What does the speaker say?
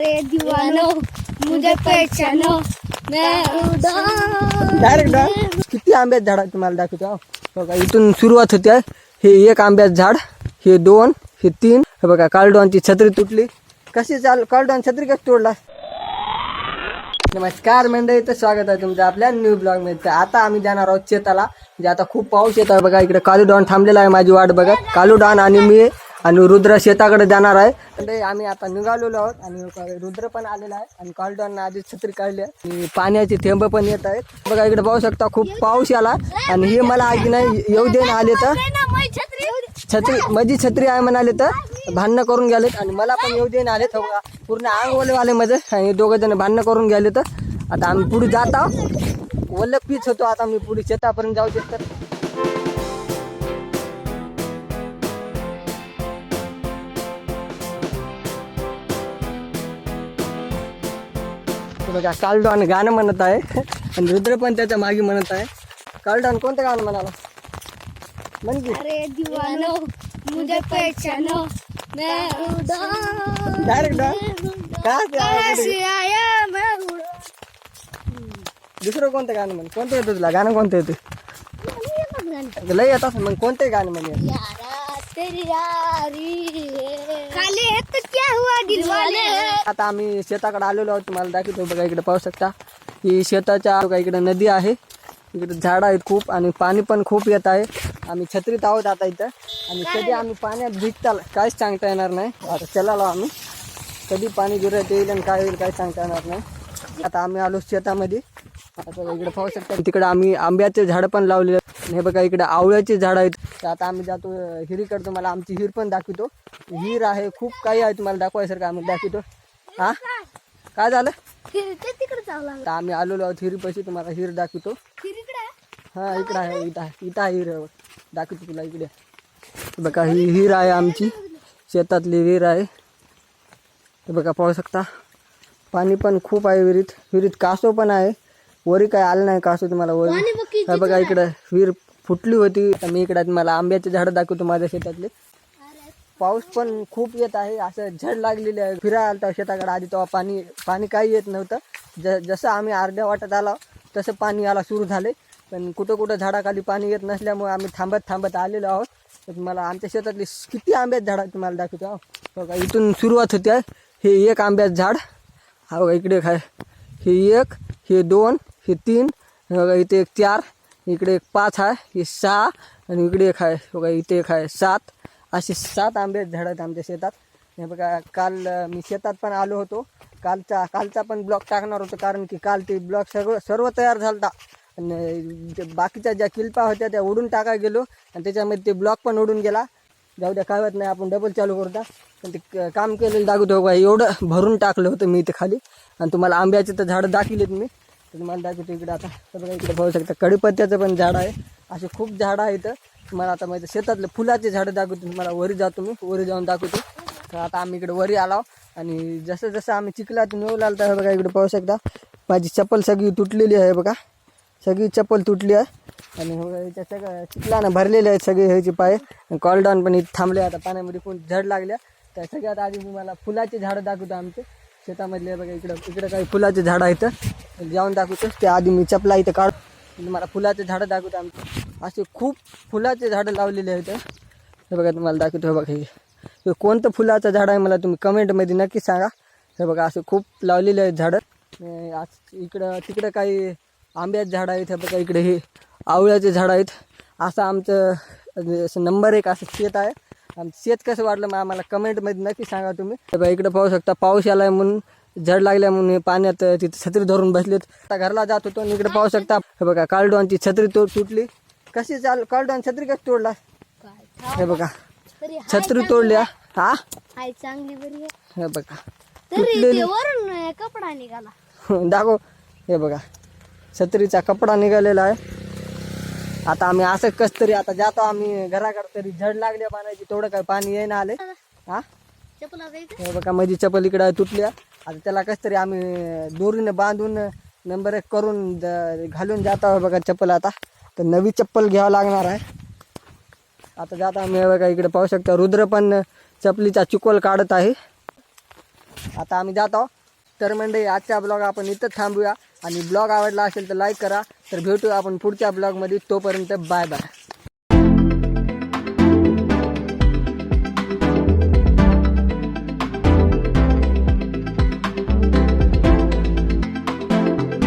रे दीवानो मुझे पहचानो मैं डायरेक्ट किती आंब्याचं झाड आहे तुम्हाला दाखवतो बघा. इथून सुरुवात होते. हे एक आंब्याचं झाड, हे दोन, हे तीन. हे बघा कार्लडॉनची छत्री तुटली. कशी कार्लडॉन छत्री कशी तोडला. नमस्कार मंडळी, तर स्वागत आहे तुमचं आपल्या न्यू ब्लॉग मध्ये. तर आता आम्ही जाणार आहोत शेताला. म्हणजे आता खूप पाऊस येत आहे बघा. इकडे कार्लडॉन थांबलेला आहे माझी वाट बघत. कार्लडॉन आणि मी आणि रुद्र शेताकडे जाणार आहे. म्हणजे आम्ही आता निघालेलो आहोत आणि रुद्र पण आलेला आहे आणि कार्लडॉन आधी छत्री काढली आहे आणि पाण्याचे थेंब पण येत आहेत बघा. इकडे पाहू शकता खूप पाऊस आला आणि हे मला आधी नाही येऊ दे ना आले तर छत्री माझी छत्री आहे म्हणाले तर भांडणं करून गेलेत आणि मला पण येऊ दे ना आले तर पूर्ण आंग ओले माझं आणि दोघं जण भांडणं करून गेले. तर आता आम्ही पुढे जात आहोत. ओलं पीच होतो आता मी पुढे शेतापर्यंत जाऊ देत. तर बघा कार्लडॉन गाणं म्हणत आहे आणि रुद्र पण त्याच्या मागे म्हणत आहे. कार्लडॉन कोणतं गाणं म्हणाला म्हणजे अरे दीवानो मुझे पहचानो मैं डायरेक्ट कैसे आया मैं दुसरं कोणतं गाणं म्हण. कोणतं येतं तुला गाणं कोणतं येतं लय येतात मग कोणतं गाणं म्हणे. यारा तेरी यारी काले है तो क्या हुआ दिलवाले. आता आम्ही शेताकडे आलेलो आहोत. तुम्हाला दाखवतो बघा. इकडे पाहू शकता ही शेताच्या बघा इकडे नदी आहे. इकडे झाडं आहेत खूप आणि पाणी पण खूप येत आहे. आम्ही छत्रीत आहोत आता इथं आणि कधी आम्ही पाण्यात भिजता काहीच सांगता येणार नाही. आता चलालो आम्ही कधी पाणी गिरत येईल आणि काय होईल काही सांगता येणार नाही. आता आम्ही आलो शेतामध्ये. आता इकडे पाहू शकता तिकडे आम्ही आंब्याचे झाडं पण लावलेले आहेत. हे बघा इकडे आवळ्याचे झाडं आहेत. तर आता आम्ही जातो हिरीकडे. तुम्हाला आमची हिर पण दाखवतो. हिर आहे खूप काही आहे तुम्हाला दाखवायसारखं आम्ही दाखवतो. हा काय झालं तिकडे चावला तर आम्ही आलेलो आहोत हिरीपाशी. तुम्हाला हिर दाखवतो. हा इकडे आहे. इथं आहे हिर दाखवतो तुला. इकडे बघा ही हिर आहे आमची शेतातली विहीर आहे. हे बघा पाहू शकता पाणी पण खूप आहे विहिरीत. विहिरीत कासव पण आहे. वरी काय आलं नाही कासव तुम्हाला वरी. हे बघा इकडे विहीर फुटली होती. मी इकडे तुम्हाला आंब्याचे झाडं दाखवतो माझ्या शेतातले. पाऊस पण खूप येत आहे. असं झड लागलेली आहे. फिरायला आलता शेताकडे आधी तेव्हा पाणी काही येत नव्हतं. जसं आम्ही अर्ध्या वाटत आलो तसं पाणी यायला सुरू झाले. पण कुठं झाडाखाली पाणी येत नसल्यामुळे आम्ही थांबत आलेलो आहोत. तर तुम्हाला आमच्या शेतातली किती आंब्याचं झाड आहे तुम्हाला दाखवतो. बघा इथून सुरुवात होते. हे एक आंब्याचं झाड. हा बघा इकडे एक आहे. हे एक, हे दोन, हे तीन. बघा इथे एक चार, इकडे एक पाच आहे, हे सहा आणि इकडे एक आहे. बघा इथे एक आहे सात. असे 7 आंब्याचे झाड आहेत आमच्या शेतात. हे बघा काल मी शेतात पण आलो होतो. कालचा पण ब्लॉक टाकणार होतो कारण की काल ते ब्लॉक सर्व तयार झाला आणि बाकीच्या ज्या किल्पा होत्या त्या उडून टाकायला गेलो आणि त्याच्यामध्ये ते ब्लॉक पण उडून गेला. जाऊ द्या काय होत नाही, आपण डबल चालू करता. पण ते काम केलेलं दाखवतो बघा. एवढं भरून टाकलं होतं मी इथे खाली आणि तुम्हाला आंब्याचे तर झाडं दाखवलेत मी. तर तुम्हाला दाखवतो इकडे. आता बघा इकडे पाहू शकता कढीपत्त्याचं पण झाड आहे. असे खूप झाडं आहेत. तुम्हाला आता माझ्या शेतातले फुलाचे झाडं दाखवतो. तुम्हाला वरी जातो मी, वरी जाऊन दाखवतो. तर आता आम्ही इकडे वरी आलो आणि जसं आम्ही चिखलातून येऊ लागलो तर बघा इकडे पाहू शकता माझी चप्पल सगळी तुटलेली आहे बघा. सगळी चप्पल तुटली आहे आणि याच्या सगळं चिखलानं भरलेले आहेत सगळे ह्याचे पाय. कार्लडॉन पण इथे थांबले. आता पाण्यामध्ये कोण झड लागल्या. तर सगळ्यात आधी तुम्हाला फुलाचे झाडं दाखवतो आमचे शेतामधले. बघा इकडे काही फुलाचे झाडं आहेत. जाऊन दाखवतो. त्या आधी मी चपला इथं काढ तुम्हाला फुलाचे झाडं दाखवतो आमचे. असे खूप फुलाचे झाडं लावलेले आहेत. हे बघा तुम्हाला दाखवतो. हे बघा हे कोणतं फुलाचं झाड आहे मला तुम्ही कमेंटमध्ये नक्की सांगा. हे बघा असं खूप लावलेले आहेत झाडं. इकडं तिकडं काही आंब्याचे झाडं आहेत. हे बघा इकडे हे आवळ्याचे झाडं आहेत. असं आमचं असं नंबर 1 असं शेत आहे. आमचं शेत कसं वाटलं मग आम्हाला कमेंटमध्ये नक्की सांगा तुम्ही. हे बघा इकडे पाहू शकता पाऊस आलाय म्हणून झड लागल्या म्हणून पाण्यात तिथे छत्री धरून बसलेत. आता घरला जात होतो आणि इकडे पाहू शकता हे बघा कार्लडॉनची छत्री तुटली. कशी कार्लडॉन छत्री कशी तोडला. हे बघा छत्री तोडल्या. हा चांगली बरी हे बघा तरी वरून कपडा निघाला दाखव. हे बघा छत्रीचा कपडा निघालेला आहे. आता आम्ही असं कस तरी आता जातो आम्ही घराकडे. तरी झड लागल्या पाण्याची थोडं काय पाणी येईना आले. हा हे बघा माझी चप्पल इकडे तुटल्या. आता त्याला कस तरी आम्ही दोरीने बांधून नंबर 1 करून घालून जातो बघा चप्पल. आता तर नवी चप्पल घ्यावं लागणार आहे. आता जाता आम्ही बघा इकडे पाहू शकता रुद्र पण चपलीचा चिकोल काढत आहे. आता आम्ही जातो. तर मंडळी आजचा ब्लॉग आपण इथं थांबूया आणि ब्लॉग आवडला असेल तर लाईक करा. तर भेटूया आपण पुढच्या ब्लॉगमध्ये. तोपर्यंत बाय बाय.